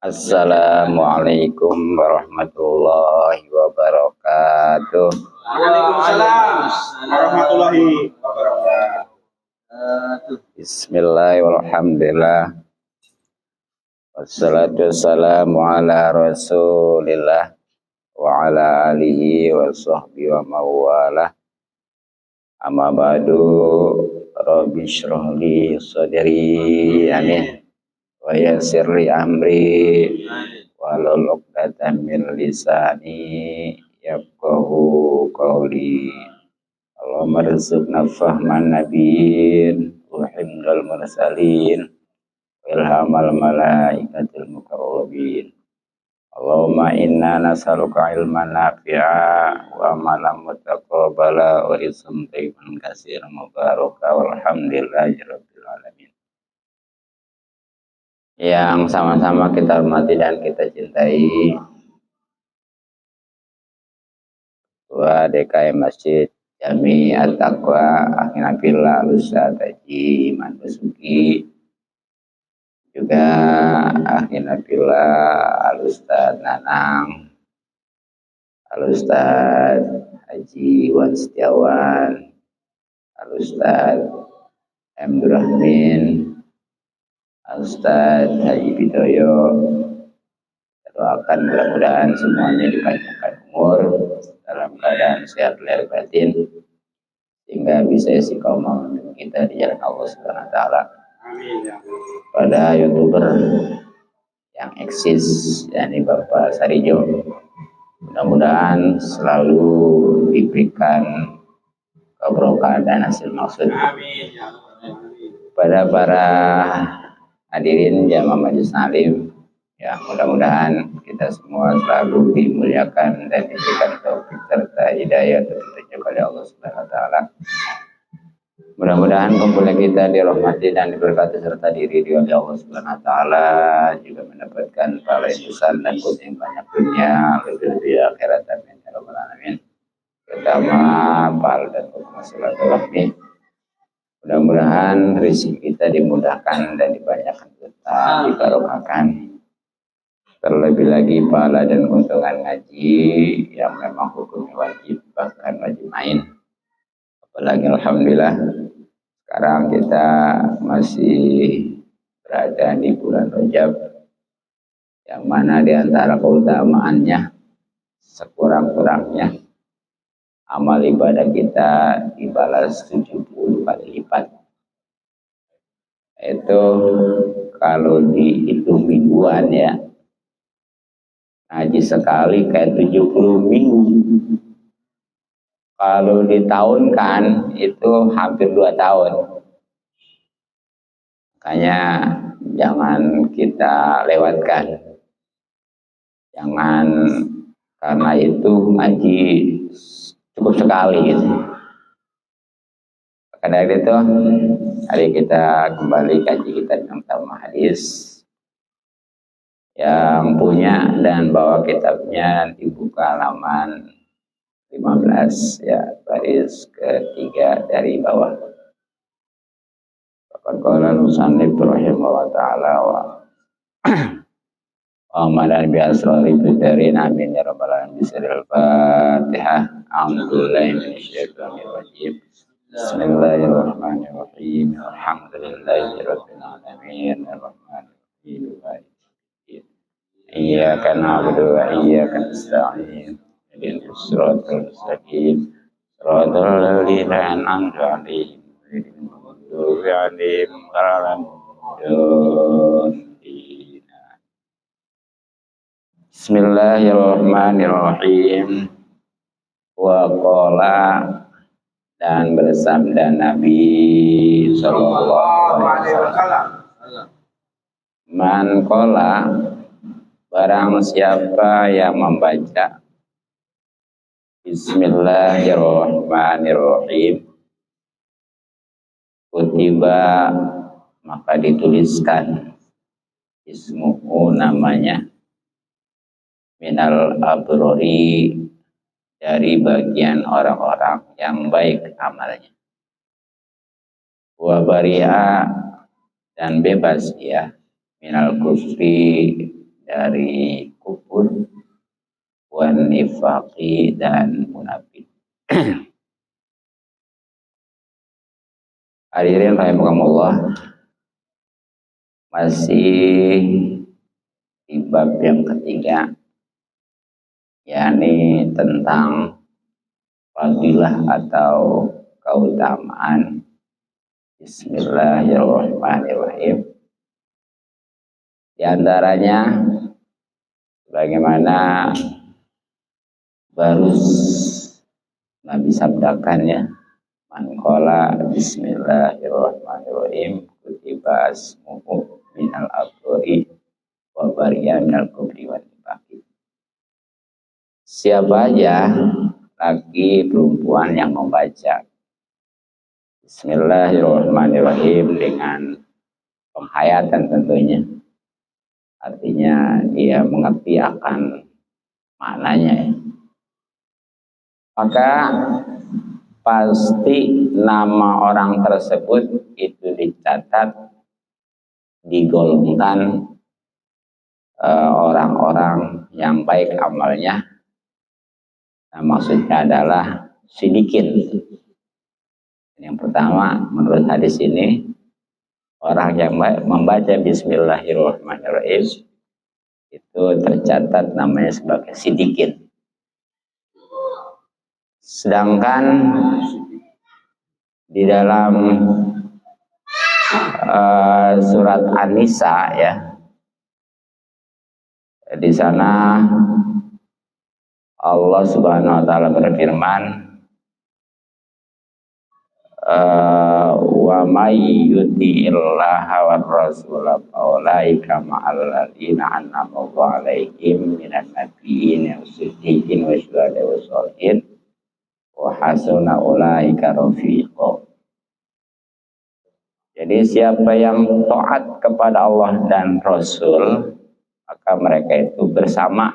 Assalamualaikum warahmatullahi wabarakatuh. Waalaikumsalam warahmatullahi wabarakatuh. Bismillahirrahmanirrahim. Wassalatu wassalamu ala rasulillah wa ala alihi wa sahbihi wa mawalah. Amma ba'du, rabbi shrah li sadri, amin, wa yassir li amri wahlul 'uqdatam min lisani yafqahu qawli. Allahumma rizqna fahman nabiyyin wa himdal mursalin wa ilhamal malaikatil muqarrabin. Allahumma inna nas'aluka ilman nafi'a wa amalan mutaqabbala wa rizqan thayyiban katsiran mubaraka walhamdulillahi rabbil alamin. Yang sama-sama kita hormati dan kita cintai, Ketua DKM Masjid Jami At-Taqwa Akhinabillah Ustaz Haji Iman Basuki, juga Akhinabillah Ustaz Nanang, Ustaz Haji Wan Setiawan, Ustaz Abdurrahmin, Ustaz Haji Bidoyo. Doakan mudah-mudahan semuanya dipanjangkan umur dalam keadaan sehat lahir batin, sehingga bisa istiqomah kita di jalan Allah Subhanahu wa taala. Amin. Pada YouTuber yang eksis, yakni Bapak Sarijo, mudah-mudahan selalu diberikan keberkahan dan hasil maksud. Amin. Pada para hadirin jamaah majelis taklim, ya, mudah-mudahan kita semua selalu dimuliakan dan diberikan taufik serta hidayah tentunya oleh Allah Subhanahu wa taala. Mudah-mudahan kumpulan kita dirahmati dan diberkati serta diridhoi oleh Allah Subhanahu wa taala, juga mendapatkan pahala yang besar dan yang banyak dunia lebih akhirat, amin ya rabbal alamin. Terutama pahala dan hukum silaturahmi. Mudah-mudahan rezeki kita dimudahkan dan dibanyakan serta dibarokahkan. Terlebih lagi pahala dan keuntungan ngaji yang memang hukumnya wajib, bahkan wajib main. Apalagi alhamdulillah sekarang kita masih berada di bulan Rajab, yang mana di antara keutamaannya sekurang-kurangnya amal ibadah kita dibalas 70 kali lipat. Itu kalau dihitung mingguan, ya, ngaji sekali kayak 70 minggu. Kalau ditahunkan itu hampir 2 tahun. Makanya jangan kita lewatkan. Jangan karena itu ngaji cukup sekali gitu. Karena itu hari kita kembali kaji kita tentang hadis. Yang punya dan bawa kitabnya dibuka halaman 15, ya, baris ketiga dari bawah. Qala musannif rahimahullah taala wa amalan bi asrari bidarin, amin ya rabbal alamin. Bismillahirrahmanirrahim. A'udzubillahi minasyaitonir rajim. Bismillahirrahmanirrahim. Alhamdulillahirabbil alamin. Arrahmanirrahim. Iyyaka na'budu wa iyyaka nasta'in. Ihdinas siratal mustaqim. Shiratal ladzina an'amta 'alaihim ghairil maghdubi 'alaihim waladdallin. Bismillahirrahmanirrahim. Wa qala, dan bersabda Nabi sallallahu alaihi wasallam, man qala, barang siapa yang membaca Bismillahirrahmanirrahim, kutiba, maka dituliskan, ismuhu, namanya, minal abrori, dari bagian orang-orang yang baik amalnya. Wa bari'a, dan bebas dia, minal kufri, dari kufur, wan nifaqi dan munafik. Hadirin rahimakumullah, masih di bab yang ketiga, yakni tentang fadilah atau keutamaan Bismillahirrahmanirrahim. Di antaranya bagaimana baru Nabi sabdakan ya, man qala Bismillahirrahmanirrahim kutiba asmuhu minal abdori wa bariya minal kubri wa nifaqi. Siapa aja laki perempuan yang membaca Bismillahirrahmanirrahim dengan penghayatan tentunya, artinya dia mengerti akan maknanya ya, maka pasti nama orang tersebut itu dicatat, digolongkan orang-orang yang baik amalnya. Nah, maksudnya adalah sidikin. Yang pertama, menurut hadis ini, orang yang membaca Bismillahirrahmanirrahim itu tercatat namanya sebagai sidikin. Sedangkan di dalam surat An-Nisa ya, di sana Allah Subhanahu wa taala berfirman, wa may yuti'illaha war rasula faulaika ma'al ladzina an'ama Allahu 'alaihim minan nabiyyin was-siddiqin wasyuhada'i was-shalihin wa hasuna ulaika rafiqa. Jadi siapa yang taat kepada Allah dan Rasul, maka mereka itu bersama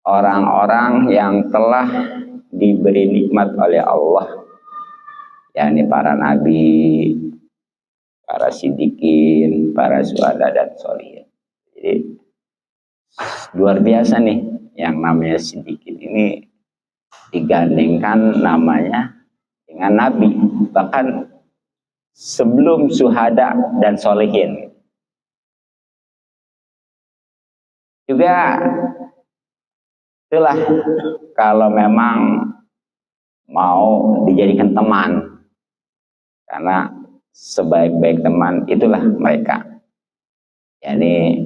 orang-orang yang telah diberi nikmat oleh Allah, yakni para nabi, para sidikin, para syuhada dan sholihin. Jadi luar biasa nih, yang namanya sidikin ini digandengkan namanya dengan nabi, bahkan sebelum syuhada dan sholihin. Juga itulah kalau memang mau dijadikan teman, karena sebaik-baik teman itulah mereka, yakni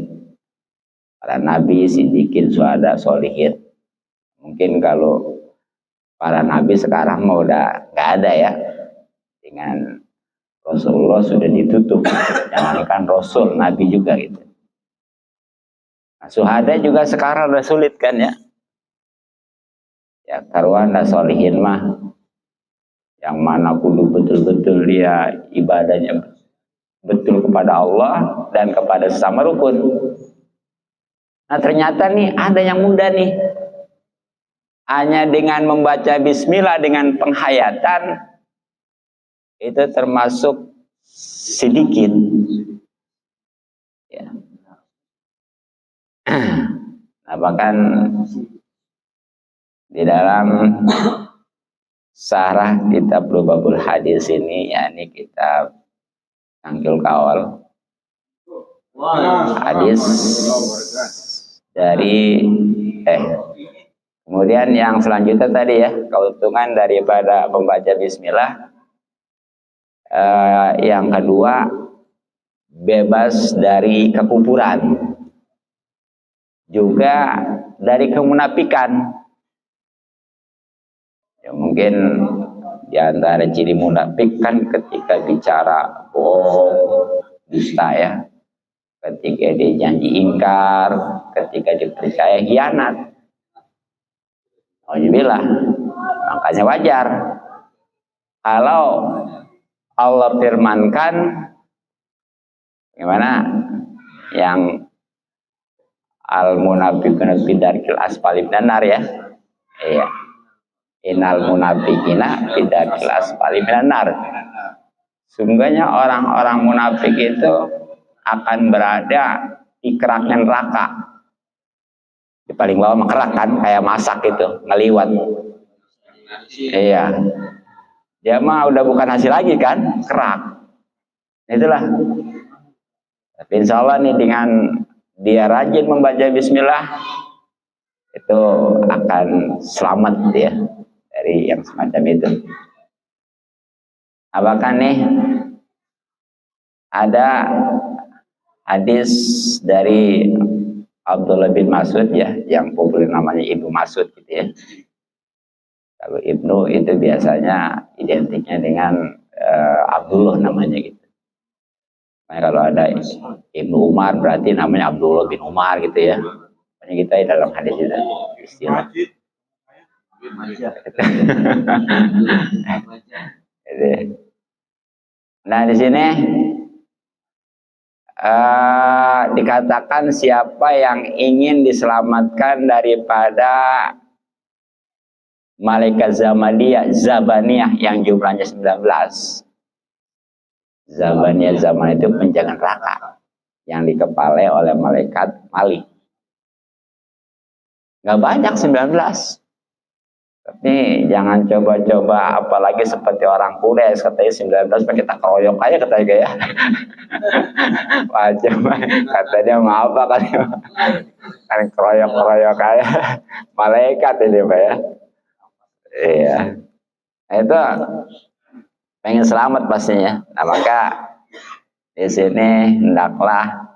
para nabi, sidikin, syuhada, sholihin. Mungkin kalau para nabi sekarang mau udah nggak ada ya, dengan Rasulullah sudah ditutup, jangankan Rasul, nabi juga gitu. Nah, syuhada juga sekarang udah sulit kan ya. Ya karuan dan sholihin mah yang mana kudu betul-betul dia ibadahnya betul kepada Allah dan kepada sesama rukun. Nah ternyata nih ada yang mudah nih, hanya dengan membaca bismillah dengan penghayatan itu termasuk sedikit ya. Nah bahkan di dalam sarah kitab Lubabul Hadis ini, yakni kitab Tangkil Kawal, hadis dari kemudian yang selanjutnya tadi ya, keuntungan daripada pembaca bismillah, yang kedua bebas dari kekufuran, juga dari kemunafikan. Ya, mungkin di antara ciri munafik kan ketika bicara bohong, dusta ya, ketika dia janji ingkar, ketika dipercaya hianat. Alhamdulillah, makanya wajar kalau Allah firmankan gimana yang al-munafiquna fi darkil asfali minan nar ya. Iya. Innal munafiqina fi darkil asfali minan nar. Sungguhnya orang-orang munafik itu akan berada di keraknya neraka. Di paling bawah mah kerak kan, kayak masak gitu, ngeliwat. Iya. Dia mah udah bukan hasil lagi kan, kerak. Itulah. Tapi insya Allah nih dengan dia rajin membaca bismillah, itu akan selamat ya dari yang semacam itu. Apakah nih ada hadis dari Abdullah bin Mas'ud ya, yang populer namanya Ibnu Mas'ud gitu ya. Kalau Ibnu itu biasanya identiknya dengan Abdullah namanya gitu. Nah, kalau ada Ibnu Umar berarti namanya Abdullah bin Umar gitu ya. Pokoknya kita dalam hadis itu istilah. Nah di sini dikatakan siapa yang ingin diselamatkan daripada malaikat Zabaniyah yang jumlahnya 19. Zabaniyah zaman itu penjaga neraka yang dikepalai oleh malaikat Malik. Nggak banyak 19. Tapi jangan coba-coba apalagi seperti orang Quraisy katanya 19 pakai tak keroyok aja katanya ya. Macam katanya mau apa kan keroyok-keroyok aja. Malaikat ini Pak ya. Iya. Nah, itu pengen selamat pastinya. Nah, maka di sini hendaklah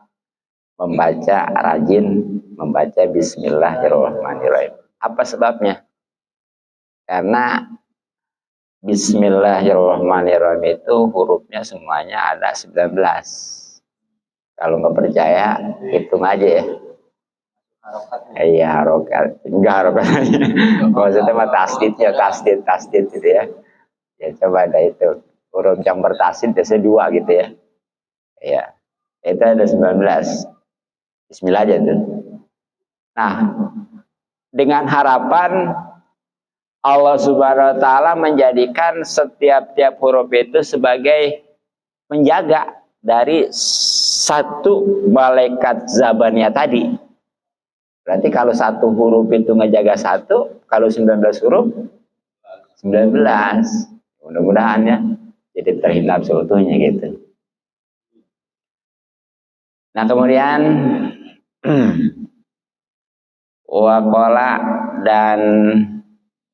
rajin membaca Bismillahirrahmanirrahim. Apa sebabnya? Karena Bismillahirrahmanirrahim itu hurufnya semuanya ada 19. Kalau nggak percaya, hitung aja ya. Iya, harokat. Enggak harokat aja. Maksudnya mah tasdid gitu ya. Ya coba ada itu. Huruf yang bertasdid biasanya 2 gitu ya. Iya. Itu ada 19. Bismillah aja tuh. Nah, dengan harapan Allah Subhanahu wa taala menjadikan setiap huruf itu sebagai penjaga dari satu malaikat Zabaniyah tadi. Berarti kalau satu huruf itu ngejaga satu, kalau 19 huruf 19. Mudah-mudahan ya jadi terhindar seutuhnya gitu. Nah, kemudian waqala dan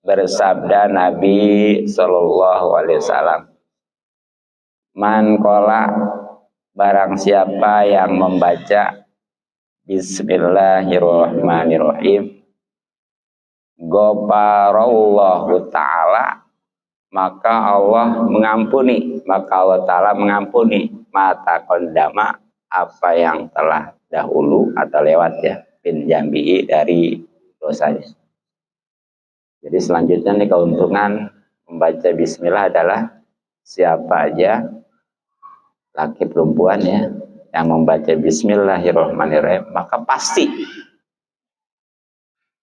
bersabda Nabi Shallallahu Alaihi Wasallam, man qala barang siapa yang membaca Bismillahirrahmanirrahim, ghafarallahu ta'ala, maka Allah Ta'ala mengampuni mata kondama apa yang telah dahulu atau lewat ya bin jambihi dari dosanya. Jadi selanjutnya nih keuntungan membaca bismillah adalah siapa aja laki perempuan ya yang membaca Bismillahirrahmanirrahim maka pasti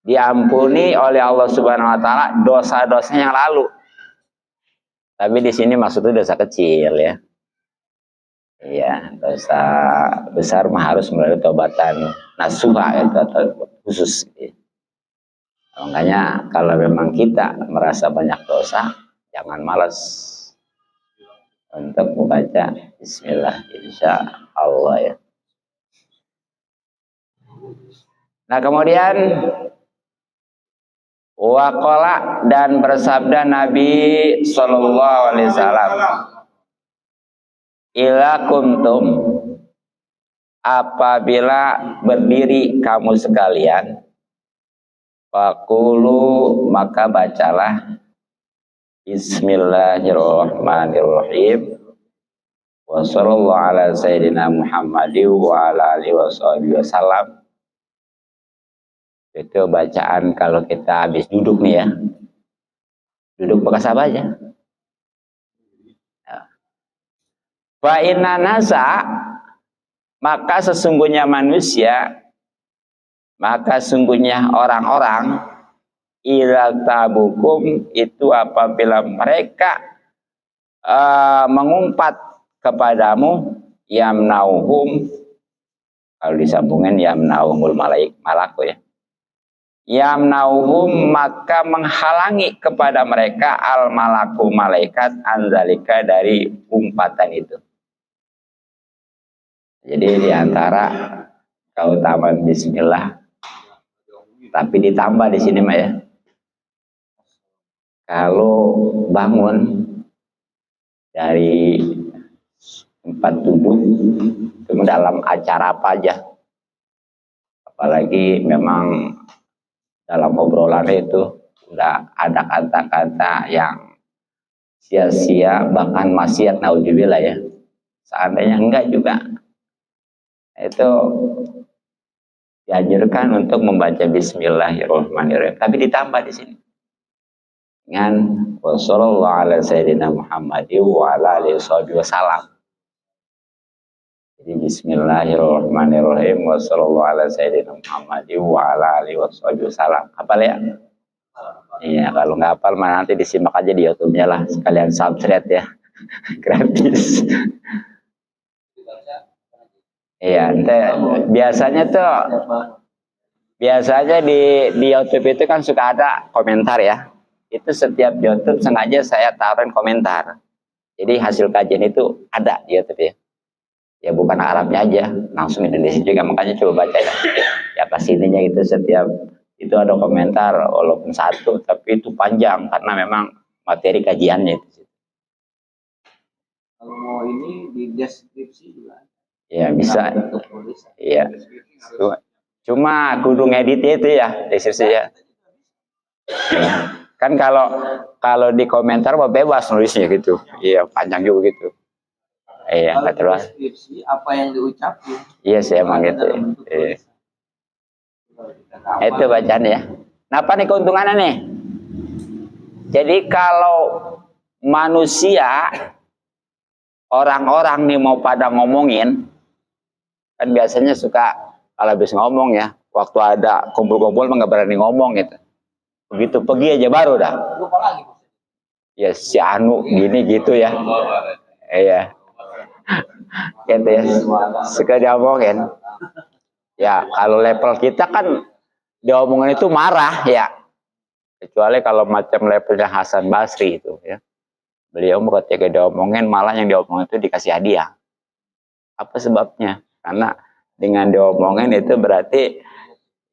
diampuni oleh Allah Subhanahu wa taala dosa-dosanya yang lalu. Tapi di sini maksudnya dosa kecil ya. Iya, dosa besar mah harus melalui tobatan nasuha atau khusus gitu. Makanya kalau memang kita merasa banyak dosa, jangan malas untuk membaca Bismillah, insya Allah ya. Nah kemudian waqala dan bersabda Nabi Sallallahu Alaihi Wasallam, ila kuntum, apabila berdiri kamu sekalian, faqulu maka bacalah Bismillahirrahmanirrahim wa sallallahu ala sayyidina Muhammadin wa ala alihi wasallam. Itu bacaan kalau kita habis duduk nih ya. Duduk bekas apa aja. Fa inna nasa, maka sesungguhnya manusia, maka sungguhnya orang-orang ilatabukum itu apabila mereka mengumpat kepadamu yamnauhum Kalau disambungin yamna'uhumul malaku ya. Yamna'uhum maka menghalangi kepada mereka al malaku malaikat anzalika dari umpatan itu. Jadi diantara keutamaan bismillah, tapi ditambah di sini mah ya. Kalau bangun dari tempat duduk itu dalam acara apa aja, apalagi memang dalam obrolan itu udah ada kata-kata yang sia-sia bahkan maksiat, naudzubillah ya. Seandainya enggak juga, itu dianjurkan untuk membaca bismillahirrahmanirrahim, tapi ditambah di sini dengan wassallallahu ala sayyidina Muhammadin wa ala alihi wasallam. Jadi bismillahirrahmanirrahim wassallallahu ala sayyidina Muhammadin wa ala alihi wasallam. Hafal ya? Iya, kalau nggak hafal mah nanti disimak aja di YouTube-nya lah, sekalian subscribe ya. Gratis. Iya, biasanya di YouTube itu kan suka ada komentar ya. Itu setiap YouTube sengaja saya taruhin komentar. Jadi hasil kajian itu ada di YouTube ya. Ya bukan Arabnya aja, langsung Indonesia juga, makanya coba baca ya. Ya pasti intinya itu setiap itu ada komentar walaupun satu, tapi itu panjang karena memang materi kajiannya itu. Kalau mau ini di deskripsi juga. Ya bisa. Iya. Cuma kudu ngeditnya itu ya, deskripsi ya. Ya. Kan kalau di komentar mah bebas nulisnya gitu. Iya, panjang juga gitu. Iya, nggak terlalu. Deskripsi apa yang diucapin. Iya sih emang gitu. Iya. Itu bacaan ya. Nah, apa nih keuntungannya nih? Jadi kalau manusia, orang-orang nih mau pada ngomongin, kan biasanya suka kalau habis ngomong ya, waktu ada kumpul-kumpul nggak berani ngomong gitu. Begitu pergi aja baru dah. Lupa lagi. Ya si Anu gini gitu ya. Iya. Gitu ya. Suka diomongin. Ya kalau level kita kan diomongin itu marah ya. Kecuali kalau macam levelnya Hasan Basri itu ya. Beliau ketika diomongin malah yang diomongin itu dikasih hadiah. Apa sebabnya? Karena dengan diomongin itu berarti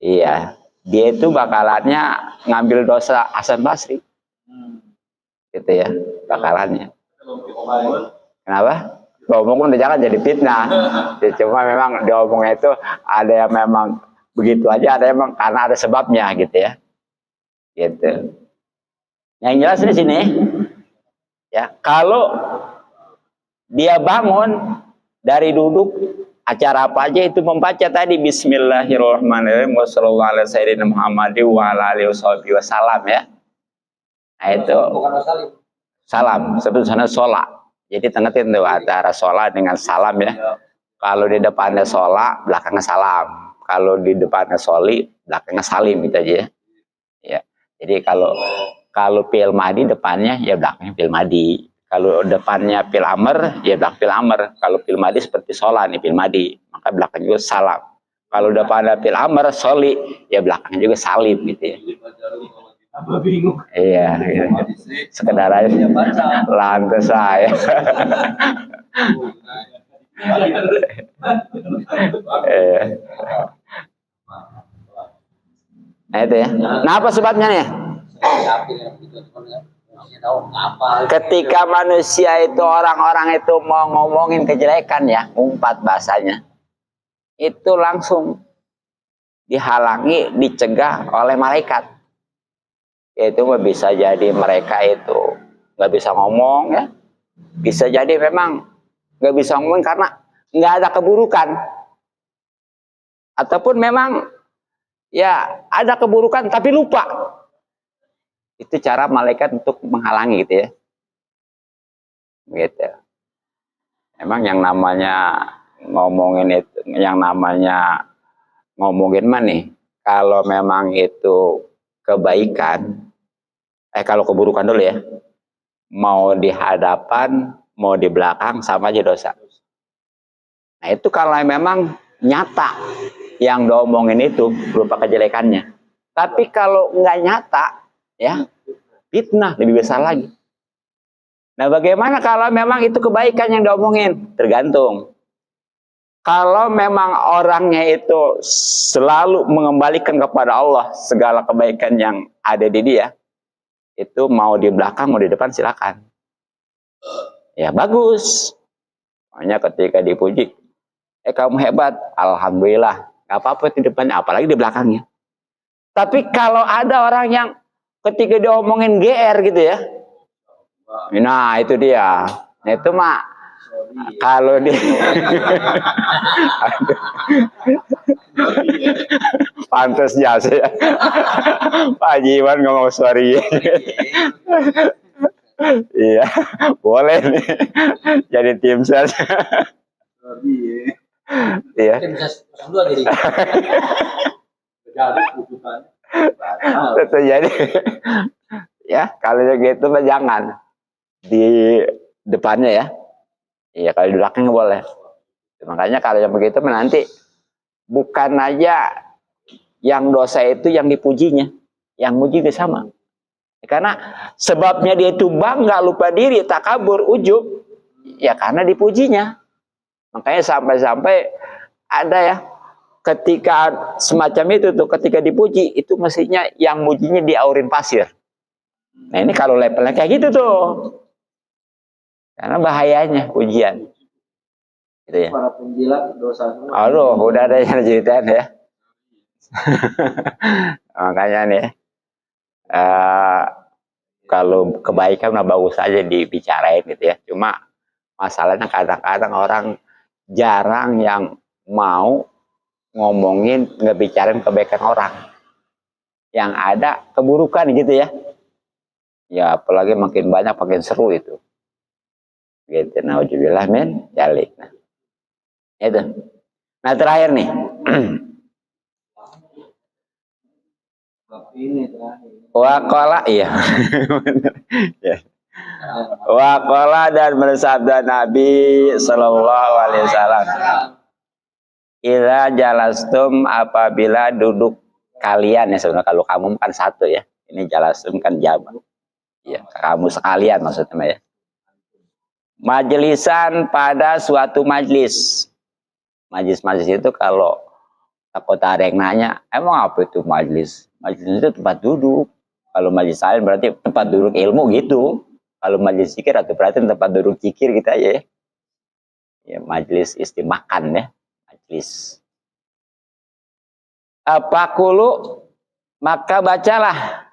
iya, dia itu bakalannya ngambil dosa Hasan Basri. Gitu ya, bakalannya. Kenapa? Diomong udah jangan jadi fitnah. Ya, cuma memang diomongnya itu ada yang memang begitu aja, ada yang memang karena ada sebabnya gitu ya. Gitu. Yang jelas di sini ya, kalau dia bangun dari duduk acara apa aja itu membaca tadi bismillahirrahmanirrahim wassallallahu ala sayyidina Muhammadin wa ala alihi wasallam ya. Nah itu salam, sebetulnya sholat. Jadi tengetin tuh antara sholat dengan salam ya. Kalau di depannya sholat, belakangnya salam. Kalau di depannya sholi, belakangnya salim gitu aja ya. Ya. Jadi kalau fi'il madhi depannya ya belakangnya fi'il madhi. Kalau depannya fi'il amr ya belakang fi'il amr. Kalau fi'il madhi seperti sholat nih fi'il madhi, maka belakangnya juga salam. Kalau depannya fi'il amr sholi ya belakangnya juga salim gitu ya. Apa bingung? Iya, iya. Sekedar aja lantas saya. Nah itu ya. Nah apa sebabnya nih? Ketika manusia itu orang-orang itu mau ngomongin kejelekan ya, umpat bahasanya, itu langsung dihalangi, dicegah oleh malaikat. Yaitu bisa jadi mereka itu nggak bisa ngomong ya, bisa jadi memang nggak bisa ngomong karena nggak ada keburukan, ataupun memang ya ada keburukan tapi lupa. Itu cara malaikat untuk menghalangi gitu ya. Gitu. Emang yang namanya ngomongin itu, yang namanya ngomongin mana nih? Kalau memang itu kebaikan, kalau keburukan dulu ya, mau di hadapan, mau di belakang sama aja dosa. Nah itu kalau memang nyata yang diomongin itu berupa kejelekannya. Tapi kalau nggak nyata, ya fitnah lebih besar lagi. Nah, bagaimana kalau memang itu kebaikan yang diomongin? Tergantung. Kalau memang orangnya itu selalu mengembalikan kepada Allah segala kebaikan yang ada di dia, itu mau di belakang mau di depan silakan. Ya bagus. Makanya ketika dipuji, kamu hebat, alhamdulillah. Gak apa-apa di depannya, apalagi di belakangnya. Tapi kalau ada orang yang ketika diomongin GR gitu ya, nah itu dia. Nah itu mah kalau dia pantas jasa ya. Pak Jiwan ngomong sorry. Iya, boleh nih. Jadi tim ses. Iya. Tim ses 02 jadi. Jadi kebutuhan. Itu jadi. Ya, kalau gitu mah jangan di depannya ya. Iya, kalau di belakang boleh. Makanya kalau yang begitu nanti bukan aja yang dosa itu yang dipujinya, yang muji juga sama. Karena sebabnya dia itu bangga, lupa diri, takabur, ujub, ya karena dipujinya. Makanya sampai-sampai ada ya, ketika semacam itu tuh, ketika dipuji, itu mestinya yang mujinya diaurin pasir. Nah ini kalau levelnya kayak gitu tuh. Karena bahayanya ujian. Gitu ya. Para penjilat dosa semua. Aduh, udah ada yang ceritain ya. Makanya nih, kalau kebaikan mah bagus aja dibicarain gitu ya. Cuma masalahnya kadang-kadang orang jarang yang mau ngomongin, ngebicarain kebaikan orang. Yang ada keburukan gitu ya. Ya apalagi makin banyak makin seru itu. Gitu, nauzubillah min dzalik. Nah, itu. Nah, terakhir nih. Ini terakhir. Waqala iya. Waqala dan bersabda Nabi sallallahu alaihi wasallam. Idza jalastum apabila duduk kalian ya sebenarnya kalau kamu kan satu ya. Ini jalastum kan jamak. Ya, kamu sekalian maksudnya ya. Majlisan pada suatu majlis. Majlis itu kalau takut ada yang nanya, emang apa itu majlis? Majlis itu tempat duduk. Kalau majlis lain berarti tempat duduk ilmu gitu. Kalau majlis zikir atau berarti tempat duduk zikir gitu aja ya. Ya majlis istimakan ya. Majlis. Apakulu maka bacalah.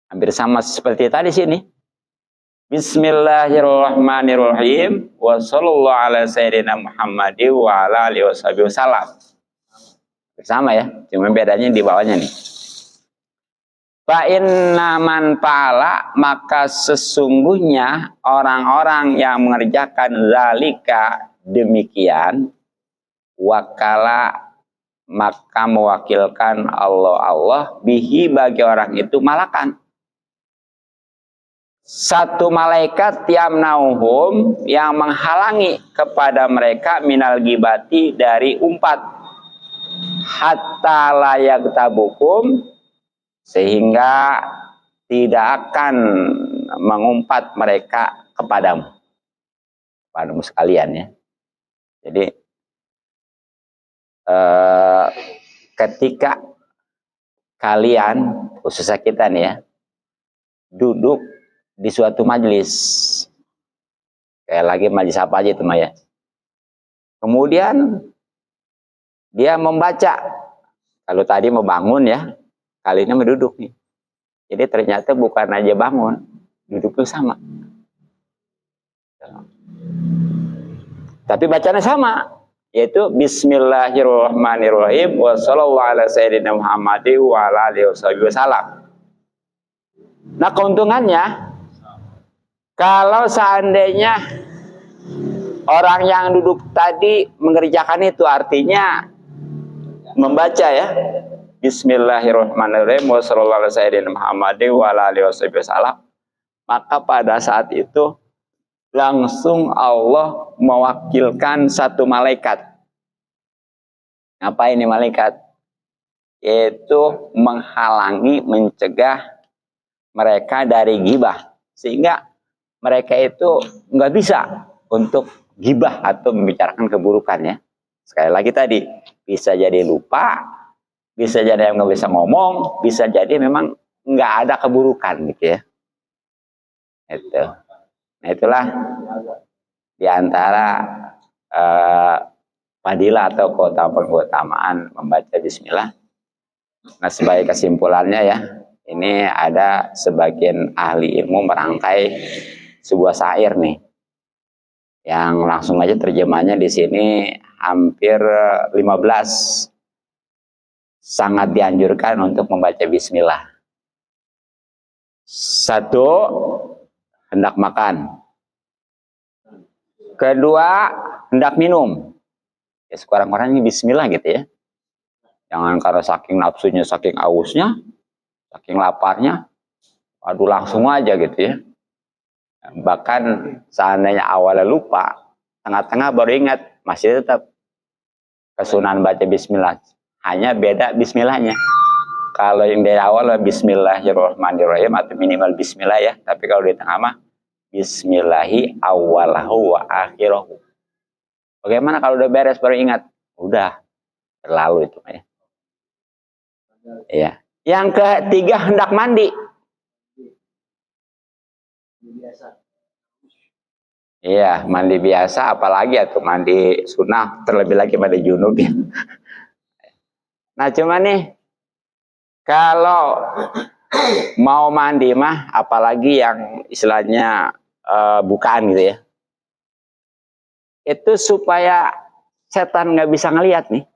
Hampir sama seperti tadi sini. Bismillahirrahmanirrahim. Wa sallallahu ala sayyidina Muhammadin wa ala alihi wasallam. Bersama ya, cuma bedanya di bawahnya nih. Fa inna man fa'ala maka sesungguhnya orang-orang yang mengerjakan zalika demikian wakala maka mewakilkan Allah bihi bagi orang itu malakan. Satu malaikat yamnauhum yang menghalangi kepada mereka minal gibati dari umpat hatta layak tabukum sehingga tidak akan mengumpat mereka kepadamu sekalian ya. Jadi ketika kalian khususnya kita nih ya duduk di suatu majelis, kayak lagi majelis apa aja itu Maya. Kemudian dia membaca, kalau tadi mau bangun ya, kali ini menduduk nih. Jadi ternyata bukan aja bangun, duduk itu sama. Tapi bacanya sama, yaitu Bismillahirrahmanirrahim wa sallallahu ala sayyidina Muhammadin wa ala alihi wasallam. Nah keuntungannya, kalau seandainya orang yang duduk tadi mengerjakan itu artinya membaca ya Bismillahirrahmanirrahim wa sallallahu alaihi sayyidina Muhammadin wa ala alihi wasallam, maka pada saat itu langsung Allah mewakilkan satu malaikat Ngapain nih malaikat? Yaitu menghalangi, mencegah mereka dari gibah. Sehingga mereka itu nggak bisa untuk gibah atau membicarakan keburukan ya. Sekali lagi tadi, bisa jadi lupa, bisa jadi yang nggak bisa ngomong, bisa jadi memang nggak ada keburukan gitu ya. Itu. Nah itulah diantara fadilah atau keutamaan membaca bismillah. Nah sebagai kesimpulannya ya, ini ada sebagian ahli ilmu merangkai sebuah syair nih, yang langsung aja terjemahnya di sini hampir 15. Sangat dianjurkan untuk membaca bismillah. 1, hendak makan. 2, hendak minum. Ya sekurang-kurangnya bismillah gitu ya. Jangan karena saking nafsunya, saking ausnya, saking laparnya, aduh langsung aja gitu ya. Bahkan seandainya awalnya lupa, tengah-tengah baru ingat, masih tetap kesunahan baca bismillah. Hanya beda bismillahnya. Kalau yang dari awal bismillahirrahmanirrahim atau minimal bismillah ya. Tapi kalau di tengah mah bismillahi awalahu wa akhirahu. Bagaimana kalau udah beres baru ingat? Udah terlalu itu ya. Iya. Yang ketiga hendak mandi. Iya, mandi biasa apalagi atau mandi sunnah, terlebih lagi mandi junub ya. Nah, cuma nih kalau mau mandi mah apalagi yang istilahnya bukaan gitu ya. Itu supaya setan nggak bisa ngelihat nih.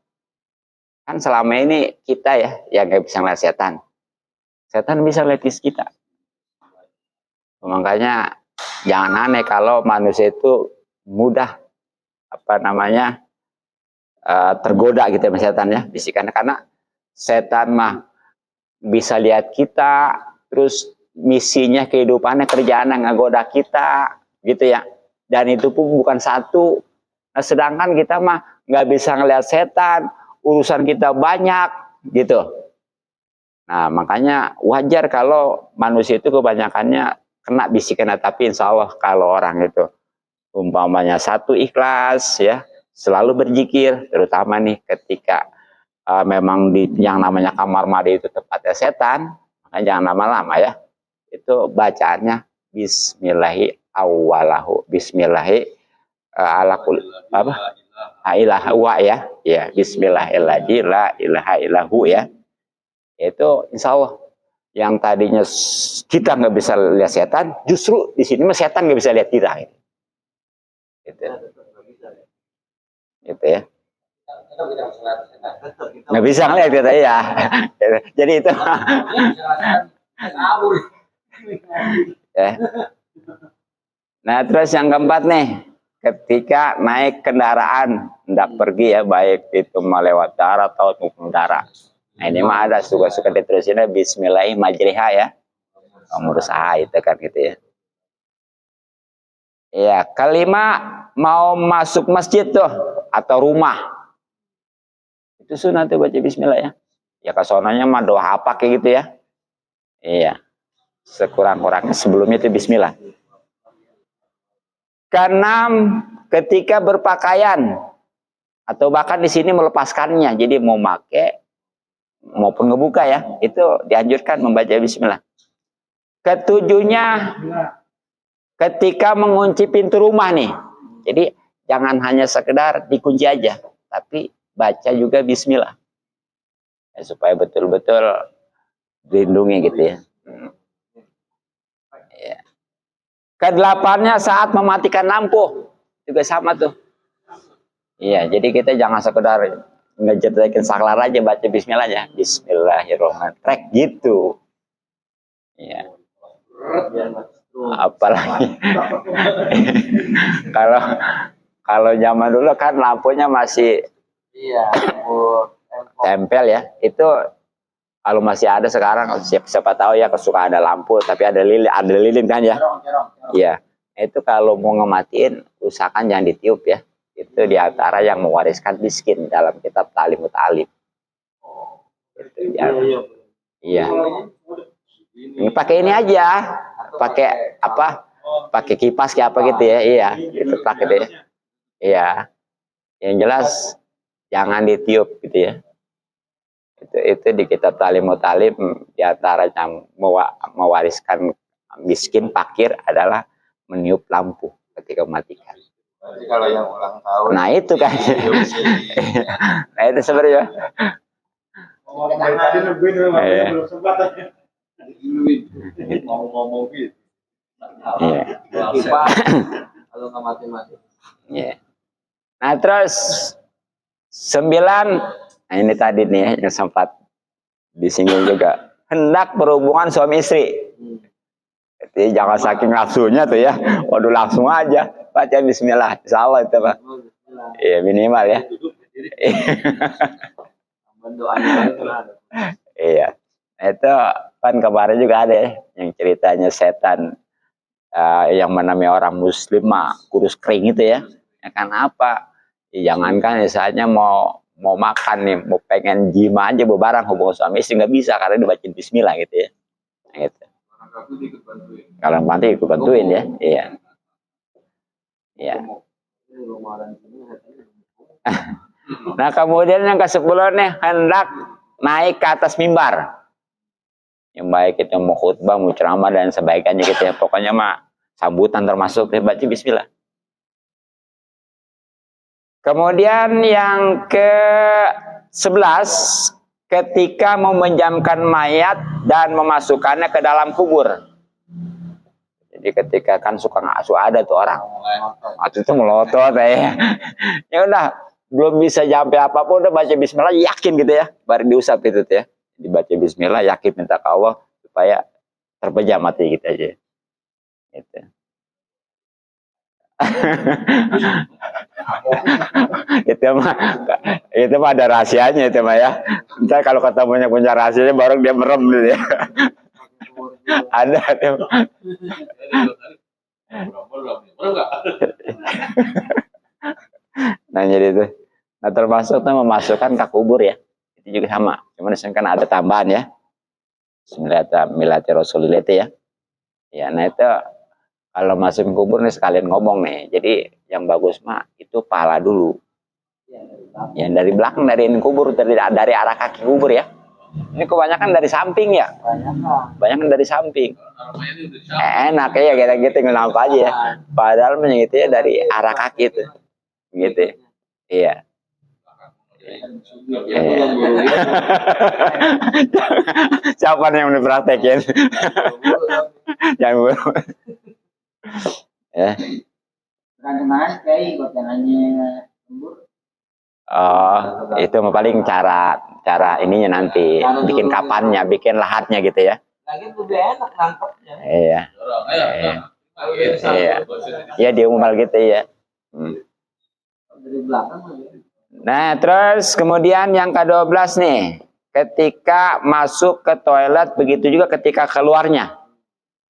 Kan selama ini kita ya yang nggak bisa ngeliat setan. Setan bisa lihat kita. Makanya jangan aneh kalau manusia itu mudah tergoda gitu sama setan ya, bisikannya, karena setan mah bisa lihat kita, terus misinya, kehidupannya, kerjaannya ngegoda kita gitu ya. Dan itu pun bukan satu. Nah, sedangkan kita mah nggak bisa ngelihat setan, urusan kita banyak gitu. Nah makanya wajar kalau manusia itu kebanyakannya kena bisikan, tapi insya Allah kalau orang itu umpamanya satu ikhlas ya, selalu berzikir, terutama nih ketika memang di yang namanya kamar mandi itu tempatnya setan, makanya jangan lama-lama ya. Itu bacaannya bismillahi awalahu, bismillahi ala kul apa? Ilaha wa ya. Ya, bismillahirrahmanirrahim, la ilaha illahu ya. Itu insya Allah yang tadinya kita nggak bisa lihat setan, justru di sini mah setan nggak bisa lihat kita. Gitu. Gitu ya. Nggak bisa ngeliat kita ya. Jadi itu. Ya. Nah terus yang keempat nih, ketika naik kendaraan hendak pergi ya, baik itu melewat darat atau maupun darat. Nah ini mah ada suka-suka diterusinnya bismillahirrahmanirrahim majriha ya. Ngurus itu kan gitu ya. Ya, kelima mau masuk masjid tuh atau rumah. Itu sunah tuh baca bismillah ya. Ya kesonanya mah doa apa kayak gitu ya. Iya. Sekurang-kurangnya sebelumnya itu bismillah. Keenam, ketika berpakaian atau bahkan di sini melepaskannya, jadi mau pakai maupun ngebuka ya, itu dianjurkan membaca bismillah. Ketujuhnya, ketika mengunci pintu rumah nih, jadi jangan hanya sekedar dikunci aja, tapi baca juga bismillah ya, supaya betul-betul dilindungi gitu ya. Ya. Kedelapannya saat mematikan lampu juga sama tuh. Iya, jadi kita jangan sekedar ngejetekin saklar aja baca bismillah aja. Bismillahirrahmanirrahim gitu. Iya. Apalagi kalau zaman dulu kan lampunya masih tempel ya. Itu kalau masih ada sekarang, siapa tahu ya, suka ada lampu tapi ada lilin kan ya. Iya. Itu kalau mau ngematiin usahakan jangan ditiup ya. itu diantara yang mewariskan miskin dalam kitab Ta'limut Ta'lim. Itu ya. Iya. Ini pakai ini aja, pakai apa? Pakai kipas kayak apa gitu ya? Iya, itu pakai deh. Iya. Yang jelas jangan ditiup gitu ya. Itu di kitab Ta'limut Ta'lim diantara yang mewariskan miskin fakir adalah meniup lampu ketika mematikan. Kalau yang ulang tahun. Nah itu kan. Nah itu sebenarnya. Tadi nungguin belum sempat. Ngomong gitu. Iya. Kalau nggak mati-mati. Iya. Nah terus 9, nah ini tadi nih yang sempat disinggung juga, hendak berhubungan suami istri. Jadi jangan saking nafsunya tuh ya, waduh langsung aja baca Bismillah, insya Allah itu Pak. Iya minimal ya. Iya. Nah, itu kan kemarin juga ada ya, yang ceritanya setan yang menamai orang muslim mah kurus kering itu ya. Ya kan apa? Ya, jangankan misalnya mau makan nih, mau pengen jima aja bebarang hubungan suami istri nggak bisa karena dibacain Bismillah gitu ya. Nah, gitu. Kalau mati ikut bantuin ya. Iya. Iya. Nah kemudian yang ke-10 nih, hendak naik ke atas mimbar. Yang baik itu mau khutbah, mau ceramah dan sebagainya gitu ya. Pokoknya mah sambutan termasuk ya, baca Bismillah. Kemudian yang ke-11, ketika meminjamkan mayat dan memasukkannya ke dalam kubur. Jadi ketika kan suka ada tuh orang, waktu itu melotot ya. Ya udah, belum bisa sampai apapun udah baca Bismillah yakin gitu ya, baru diusap itu tuh ya. Dibaca Bismillah yakin minta ke Allah supaya terpejam mati gitu aja. Gitu. itu mah ada rahasianya itu mah ya. Ntar kalau ketemunya punya rahasianya baru dia merem gitu ya. Ada tuh. Nah jadi itu. Nah termasuk tuh memasukkan ke kubur ya. Itu juga sama. Cuman kan ada tambahan ya. Bismillahirrahmanirrahim Rasulullah itu ya. Ya nah itu kalau masuk kubur nih sekalian ngomong nih. Jadi yang bagus mah itu pala dulu. Yang dari belakang dari kubur dari arah kaki kubur ya. Ini kebanyakan dari samping ya. Banyak dari samping. Enak ya kita ngenapa aja ya. Padahal gitu ya dari arah kaki itu. Gitu. Iya. Siapa yang dipraktekin? Jangan buru. Ya. Oh, itu paling cara ininya nanti bikin kapannya, bikin lahatnya gitu ya. Lagi lebih enak nangkepnya. Iya. Iya. Iya dia umal gitu ya. Dari belakang. Nah, terus kemudian yang ke-12 nih, ketika masuk ke toilet begitu juga ketika keluarnya.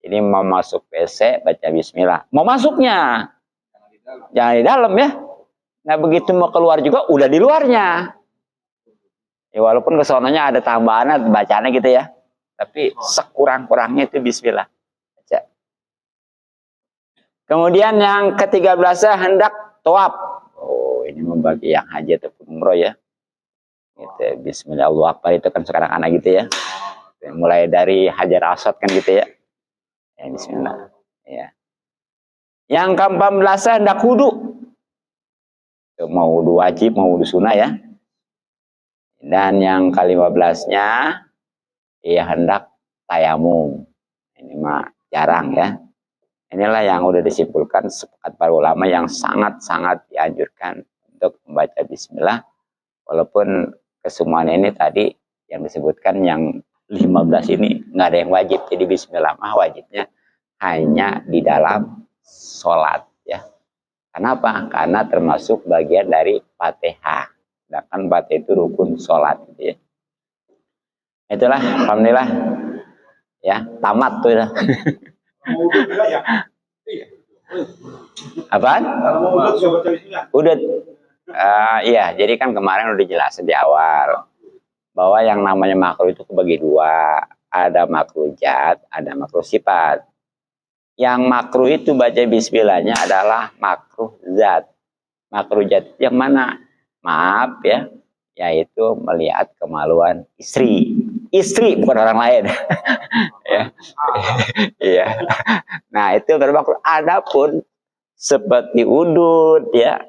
Ini mau masuk WC baca Bismillah. Mau masuknya jangan di dalam ya. Nah begitu mau keluar juga udah di luarnya. Ya walaupun kesononya ada tambahan bacaannya gitu ya. Tapi sekurang-kurangnya itu Bismillah. Baca. Kemudian yang ke-13 hendak tawaf. Oh ini membagi yang haji ataupun umroh ya. Gitu, Bismillah Allahu Akbar itu kan sekarang anak gitu ya. Mulai dari Hajar Aswad kan gitu ya. Ya Bismillah. Ya. Yang ke-14 hendak wudu. Mau wudu wajib, mau wudu sunnah ya. Dan yang ke-15-nya ya hendak tayamum. Ini mah jarang ya. Inilah yang udah disimpulkan sepakat para ulama yang sangat-sangat dianjurkan untuk membaca Bismillah. Walaupun kesemuanya ini tadi yang disebutkan yang 15 ini nggak ada yang wajib. Jadi Bismillah mah wajibnya hanya di dalam sholat ya. Kenapa? Karena termasuk bagian dari Fatihah. Sedangkan Fatihah itu rukun sholat gitu ya. Itulah alhamdulillah ya tamat tuh ya. Apaan? Kalau mau udut coba baca bismillah. Udut. Iya, jadi kan kemarin udah jelasin di awal bahwa yang namanya makruh itu kebagi dua, ada makruh zat, ada makruh sifat. Yang makruh itu baca bismillahnya adalah makruh zat. Makruh zat yang mana? Maaf ya, yaitu melihat kemaluan istri. Istri bukan orang lain. Ya. Iya. Nah, itu bermakruh. Adapun seperti udut ya.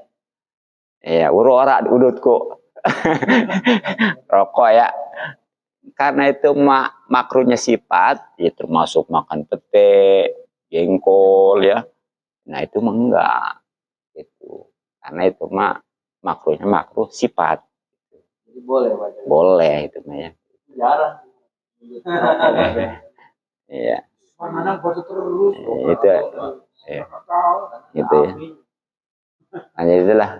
Ya, urora udutku. Rokok ya. Karena itu makruhnya sifat, ya termasuk makan pete, jengkol ya. Nah, itu mah enggak. Itu. Karena itu makruhnya makruh sifat. Jadi boleh baca. Boleh itu mah ya. Jarang. Iya. Mana foto terus. Itu. Iya. Gitu ya. Nah, jadi itulah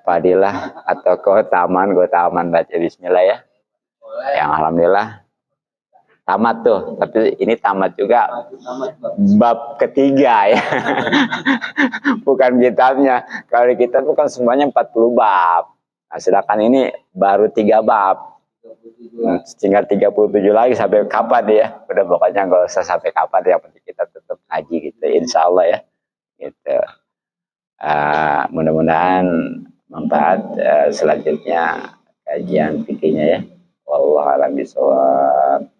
fadilah atau keutamaan baca bismillah ya. Yang alhamdulillah tamat tuh, tapi ini tamat juga bab ketiga ya. Bukan kitabnya. Kalau di kitab bukan semuanya 40 bab. Nah, sedangkan ini baru 3 bab. Tinggal 37 lagi sampai kapan ya. Udah pokoknya nggak usah sampai kapan, yang penting kita tetap ngaji gitu, insya Allah ya. Gitu. Mudah-mudahan manfaat selanjutnya kajian fikihnya ya. Wallahu a'lam bishawab.